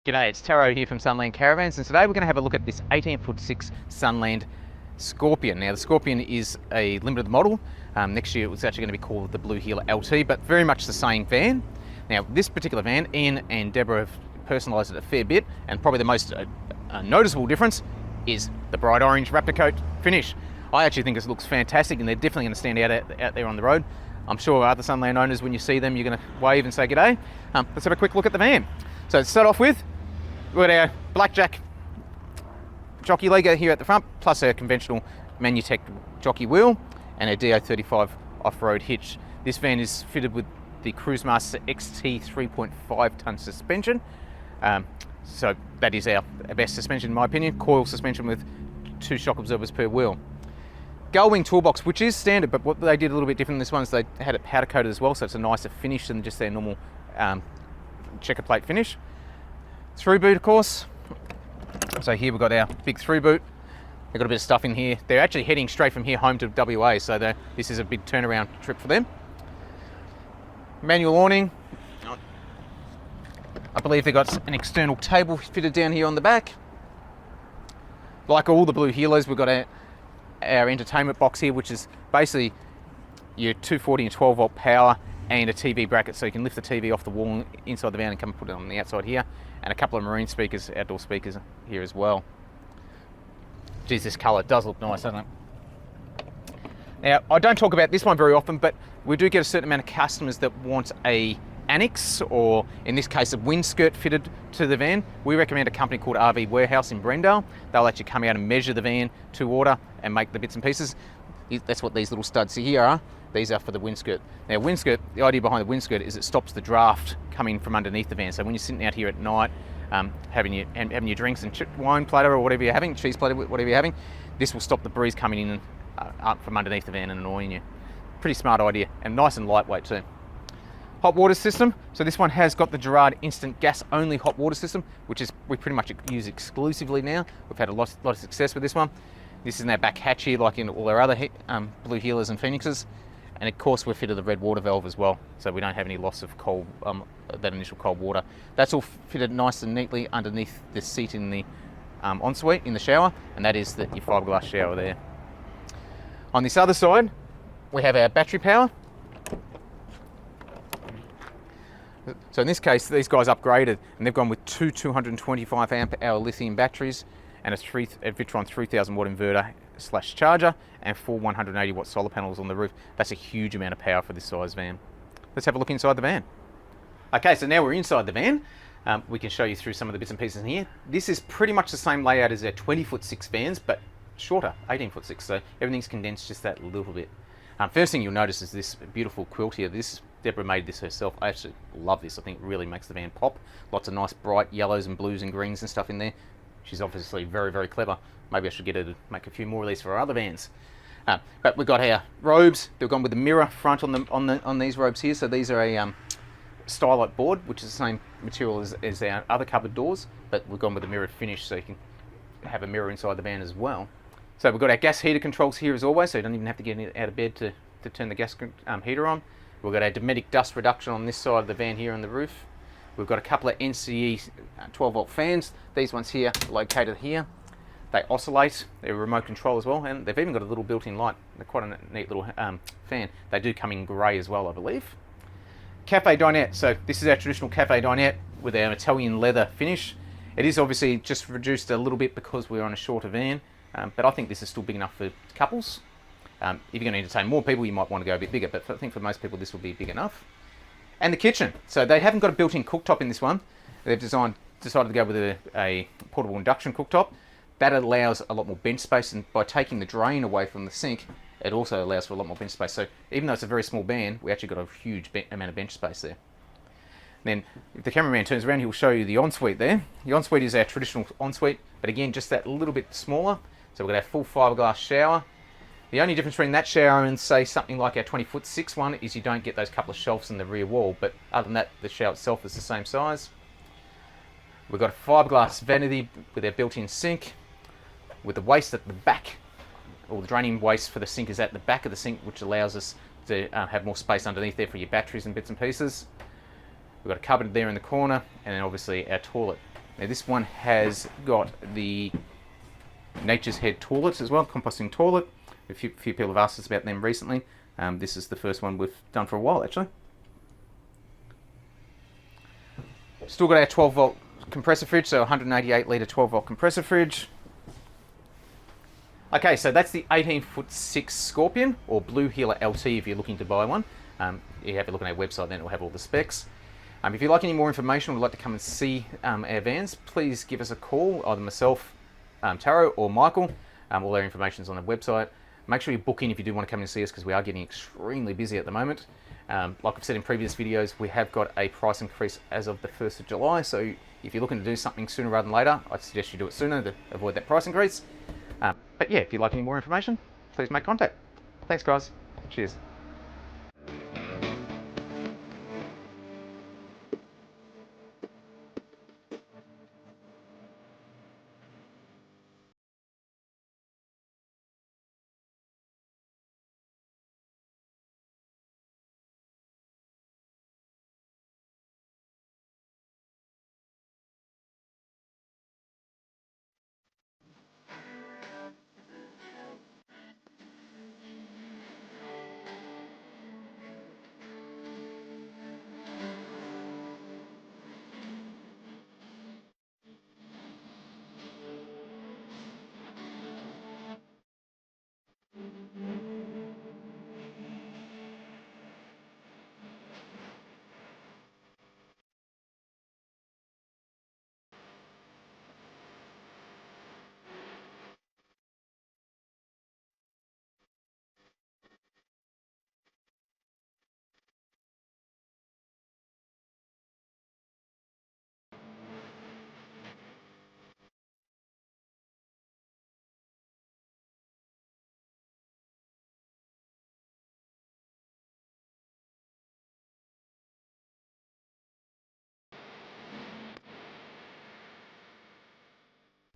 G'day, it's Taro here from Sunland Caravans, and today we're going to have a look at this 18'6" Sunland Scorpion. Now, the Scorpion is a limited model. Next year it was actually going to be called the Blue Heeler LT, but very much the same van. Now, this particular van, Ian and Deborah have personalised it a fair bit, and probably the most noticeable difference is the bright orange Raptor coat finish. I actually think this looks fantastic, and they're definitely going to stand out there on the road. I'm sure other Sunland owners, when you see them, you're going to wave and say g'day. Let's have a quick look at the van. So to start off with, we've got our Blackjack jockey leg here at the front, plus our conventional Manutech jockey wheel and our DO35 off-road hitch. This van is fitted with the Cruisemaster XT 3.5 tonne suspension. So that is our best suspension in my opinion. Coil suspension with 2 shock absorbers per wheel. Gullwing toolbox, which is standard, but what they did a little bit different in this one is they had it powder coated as well, so it's a nicer finish than just their normal checker plate finish. Through boot, of course. So here we've got our big through boot. They've got a bit of stuff in here. They're actually heading straight from here home to WA, so this is a big turnaround trip for them. Manual awning. I believe they've got an external table fitted down here on the back. Like all the Blue Heelers, we've got our entertainment box here, which is basically your 240 and 12 volt power and a TV bracket, so you can lift the TV off the wall inside the van and come and put it on the outside here, and a couple of marine speakers, outdoor speakers here as well. Geez, this colour does look nice, doesn't it? Now, I don't talk about this one very often, but we do get a certain amount of customers that want a annex, or in this case a windskirt fitted to the van. We recommend a company called RV Warehouse in Brendale. They'll actually come out and measure the van to order and make the bits and pieces. That's what these little studs here are. These are for the windskirt. Now, windskirt, the idea behind the windskirt is it stops the draft coming from underneath the van. So when you're sitting out here at night, having your drinks and wine platter or whatever you're having, cheese platter, whatever you're having, this will stop the breeze coming in up from underneath the van and annoying you. Pretty smart idea, and nice and lightweight too. Hot water system. So this one has got the Gerard instant gas only hot water system, which is we pretty much use exclusively now. We've had a lot of success with this one. This is in our back hatch here, like in all our other Blue Heelers and Phoenixes. And of course we're fitted the red water valve as well, so we don't have any loss of cold, that initial cold water. That's all fitted nice and neatly underneath the seat in the ensuite, in the shower, and that is your fiberglass shower there. On this other side, we have our battery power. So in this case, these guys upgraded, and they've gone with two 225 amp hour lithium batteries and a Vitron 3000 watt inverter / charger and 4 180 watt solar panels on the roof. That's a huge amount of power for this size van. Let's have a look inside the van. Okay, so now we're inside the van. We can show you through some of the bits and pieces in here. This is pretty much the same layout as our 20'6" vans, but shorter, 18'6", so everything's condensed just that little bit. First thing you'll notice is this beautiful quilt here. Deborah made this herself. I actually love this. I think it really makes the van pop. Lots of nice bright yellows and blues and greens and stuff in there. She's obviously very, very clever. Maybe I should get her to make a few more of these for our other vans. But we've got our robes. They've gone with the mirror front on these robes here. So these are a Stylight board, which is the same material as our other cupboard doors, but we've gone with a mirrored finish, so you can have a mirror inside the van as well. So we've got our gas heater controls here as always, so you don't even have to get out of bed to turn the gas heater on. We've got our Dometic dust reduction on this side of the van here on the roof. We've got a couple of NCE 12 volt fans. These ones here located here. They oscillate, they're remote control as well, and they've even got a little built-in light. They're quite a neat little fan. They do come in grey as well, I believe. Cafe dinette. So this is our traditional cafe dinette with our Italian leather finish. It is obviously just reduced a little bit because we're on a shorter van, but I think this is still big enough for couples. If you're going to entertain more people, you might want to go a bit bigger, but I think for most people this will be big enough. And the kitchen. So they haven't got a built-in cooktop in this one. They've decided to go with a portable induction cooktop. That allows a lot more bench space, and by taking the drain away from the sink, it also allows for a lot more bench space. So even though it's a very small van, we actually got a huge amount of bench space there. Then if the cameraman turns around, he'll show you the ensuite there. The ensuite is our traditional ensuite, but again, just that little bit smaller. So we've got our full fiberglass shower. The only difference between that shower and say something like our 20'6" one is you don't get those couple of shelves in the rear wall, but other than that, the shower itself is the same size. We've got a fiberglass vanity with our built-in sink, with the waste at the back, or the draining waste for the sink is at the back of the sink, which allows us to have more space underneath there for your batteries and bits and pieces. We've got a cupboard there in the corner, and then obviously our toilet Now this one has got the Nature's Head toilets as well, composting toilet. A few people have asked us about them recently. This is the first one we've done for a while actually. Still got our 12 volt compressor fridge, so 188 litre 12 volt compressor fridge. Okay, so that's the 18'6" Scorpion, or Blue Healer LT if you're looking to buy one. You have a look on our website, then it will have all the specs. If you'd like any more information or would like to come and see our vans, please give us a call, either myself, Taro, or Michael. All our information is on the website. Make sure you book in if you do want to come and see us, because we are getting extremely busy at the moment. Like I've said in previous videos, we have got a price increase as of the 1st of July, so if you're looking to do something sooner rather than later, I'd suggest you do it sooner to avoid that price increase. But yeah, if you'd like any more information, please make contact. Thanks guys. Cheers.